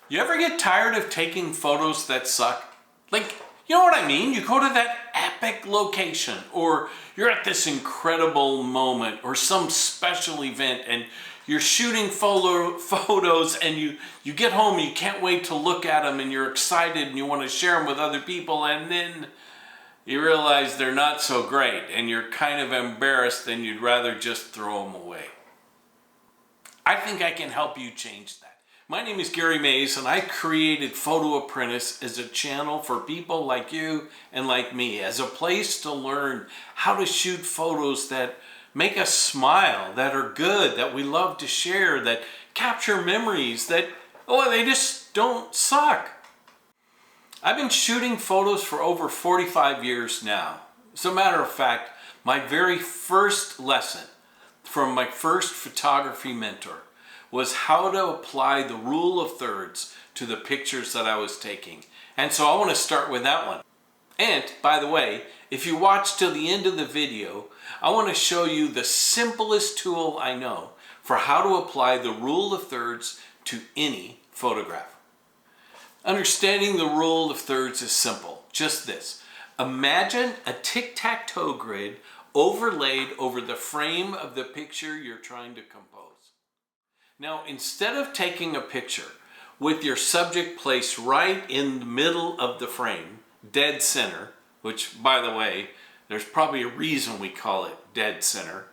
You ever get tired of taking photos that suck? Like, you know what I mean? You go to that epic location, or you're at this incredible moment, or some special event, and you're shooting photos, and you get home, you can't wait to look at them, and you're excited, and you want to share them with other people, and then you realize they're not so great, and you're kind of embarrassed, and you'd rather just throw them away. I think I can help you change that. My name is Gary Mays, and I created PhotoApprentice as a channel for people like you and like me, as a place to learn how to shoot photos that make us smile, that are good, that we love to share, that capture memories, that, oh, they just don't suck. I've been shooting photos for over 45 years now. As a matter of fact, my very first lesson from my first photography mentor was how to apply the rule of thirds to the pictures that I was taking. And so I want to start with that one. And by the way, if you watch till the end of the video, I want to show you the simplest tool I know for how to apply the rule of thirds to any photograph. Understanding the rule of thirds is simple. Just this. Imagine a tic-tac-toe grid overlaid over the frame of the picture you're trying to compose. Now, instead of taking a picture with your subject placed right in the middle of the frame, dead center, which, by the way, there's probably a reason we call it dead center,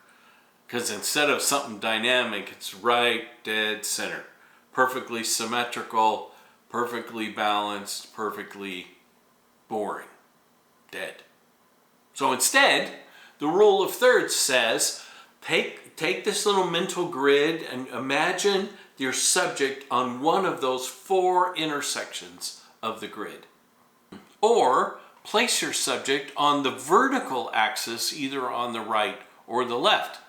because instead of something dynamic, it's right dead center. Perfectly symmetrical, perfectly balanced, perfectly boring. Dead. So instead, the rule of thirds says, take this little mental grid and imagine your subject on one of those four intersections of the grid. Or place your subject on the vertical axis, either on the right or the left.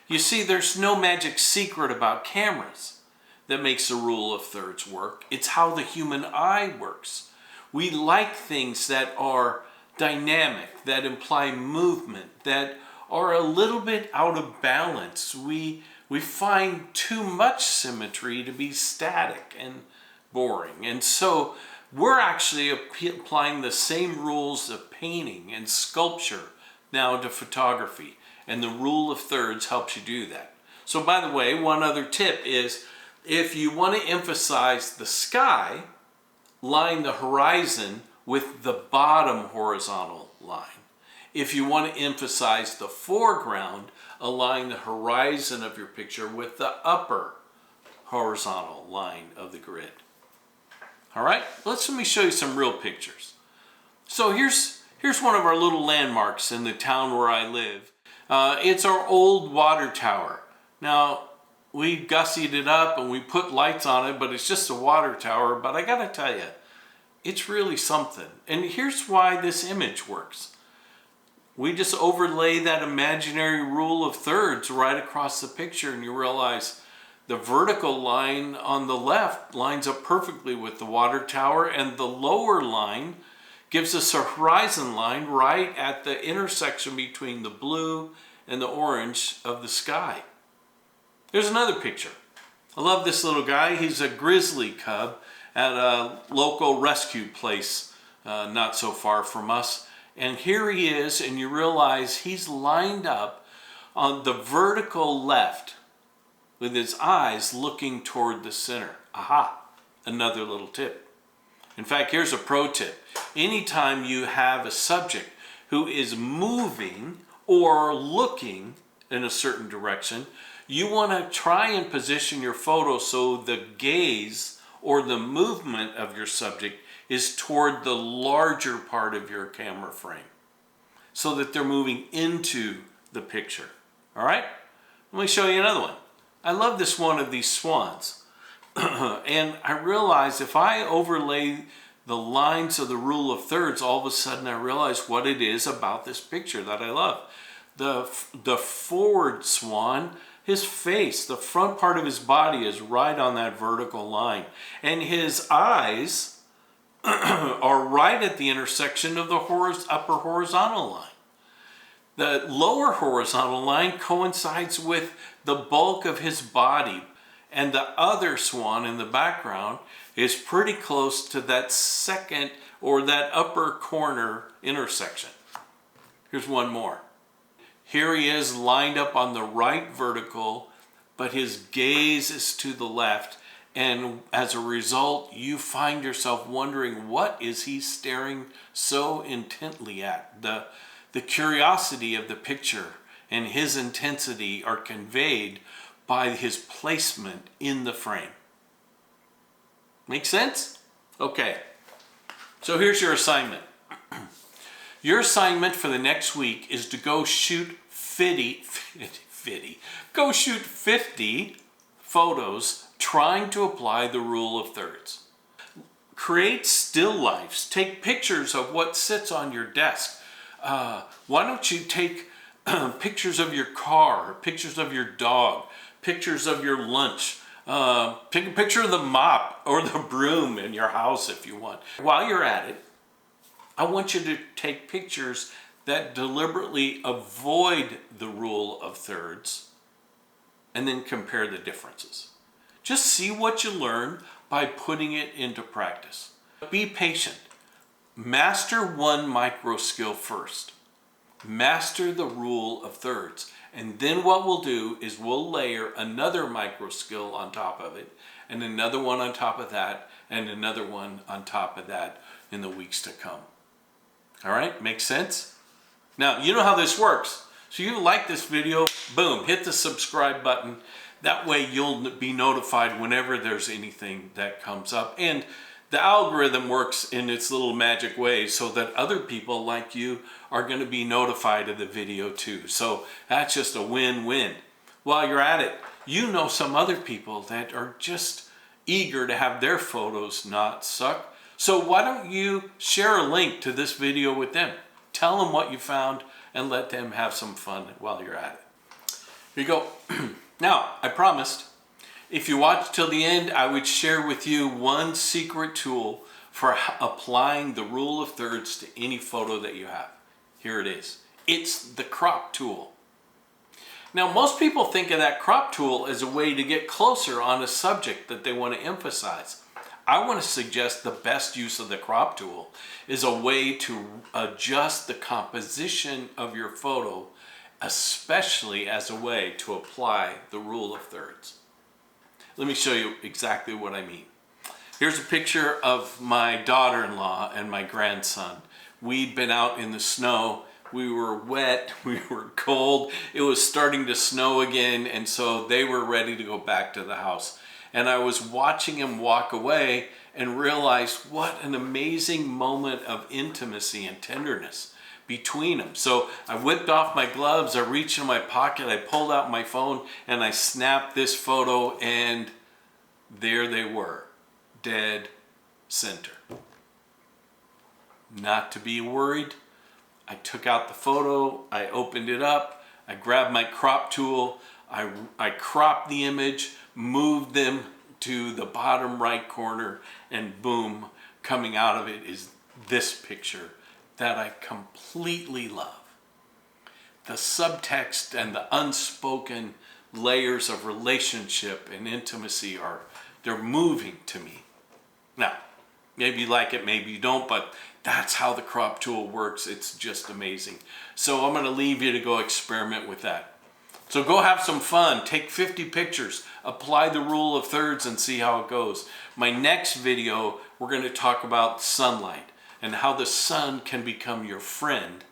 You see, there's no magic secret about cameras that makes the rule of thirds work. It's how the human eye works. We like things that are dynamic, that imply movement, that are a little bit out of balance. We find too much symmetry to be static and boring. And so we're actually applying the same rules of painting and sculpture now to photography. And the rule of thirds helps you do that. So by the way, one other tip is, if you want to emphasize the sky, line the horizon with the bottom horizontal line. If you want to emphasize the foreground, align the horizon of your picture with the upper horizontal line of the grid. All right, let me show you some real pictures. So here's one of our little landmarks in the town where I live. It's our old water tower. Now, we gussied it up and we put lights on it, but it's just a water tower. But I gotta tell you, it's really something. And here's why this image works. We just overlay that imaginary rule of thirds right across the picture, and you realize the vertical line on the left lines up perfectly with the water tower, and the lower line gives us a horizon line right at the intersection between the blue and the orange of the sky. Here's another picture. I love this little guy. He's a grizzly cub at a local rescue place not so far from us. And here he is, and you realize he's lined up on the vertical left with his eyes looking toward the center. Aha, another little tip. In fact, here's a pro tip. Anytime you have a subject who is moving or looking in a certain direction, you want to try and position your photo so the gaze or the movement of your subject is toward the larger part of your camera frame, so that they're moving into the picture. All right? Let me show you another one. I love this one of these swans. And I realized if I overlay the lines of the rule of thirds, all of a sudden I realize what it is about this picture that I love. The forward swan, his face, the front part of his body is right on that vertical line. And his eyes are right at the intersection of the upper horizontal line. The lower horizontal line coincides with the bulk of his body and the other swan in the background is pretty close to that second or that upper corner intersection. Here's one more. Here he is lined up on the right vertical, but his gaze is to the left, and as a result, you find yourself wondering, what is he staring so intently at? The curiosity of the picture and his intensity are conveyed by his placement in the frame. Make sense? Okay, so here's your assignment. Your assignment for the next week is to go shoot 50 photos trying to apply the rule of thirds. Create still lifes. Take pictures of what sits on your desk. Why don't you take pictures of your car, pictures of your dog, pictures of your lunch. Take a picture of the mop or the broom in your house if you want. While you're at it, I want you to take pictures that deliberately avoid the rule of thirds and then compare the differences. Just see what you learn by putting it into practice. Be patient. Master one micro skill first. Master the rule of thirds. And then what we'll do is we'll layer another micro skill on top of it, and another one on top of that, and another one on top of that in the weeks to come. All right, makes sense? Now, you know how this works. So you like this video, boom, hit the subscribe button. That way you'll be notified whenever there's anything that comes up. And the algorithm works in its little magic way so that other people like you are going to be notified of the video too. So that's just a win-win. While you're at it, you know some other people that are just eager to have their photos not suck. So why don't you share a link to this video with them? Tell them what you found and let them have some fun while you're at it. Here you go. Now, I promised, if you watch till the end, I would share with you one secret tool for applying the rule of thirds to any photo that you have. Here it is. It's the crop tool. Now, most people think of that crop tool as a way to get closer on a subject that they want to emphasize. I want to suggest the best use of the crop tool is a way to adjust the composition of your photo, especially as a way to apply the rule of thirds. Let me show you exactly what I mean. Here's a picture of my daughter-in-law and my grandson. We'd been out in the snow. We were wet, we were cold. It was starting to snow again, and so they were ready to go back to the house. And I was watching him walk away and realized what an amazing moment of intimacy and tenderness between them. So I whipped off my gloves, I reached in my pocket, I pulled out my phone, and I snapped this photo, and there they were, dead center. Not to be worried, I took out the photo, I opened it up, I grabbed my crop tool, I cropped the image, moved them to the bottom right corner, and boom, coming out of it is this picture that I completely love. The subtext and the unspoken layers of relationship and intimacy they're moving to me. Now, maybe you like it, maybe you don't, but that's how the crop tool works. It's just amazing. So I'm going to leave you to go experiment with that. So go have some fun, take 50 pictures, apply the rule of thirds and see how it goes. My next video, we're going to talk about sunlight and how the sun can become your friend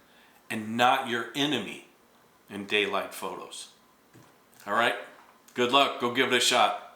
and not your enemy in daylight photos. All right, good luck, go give it a shot.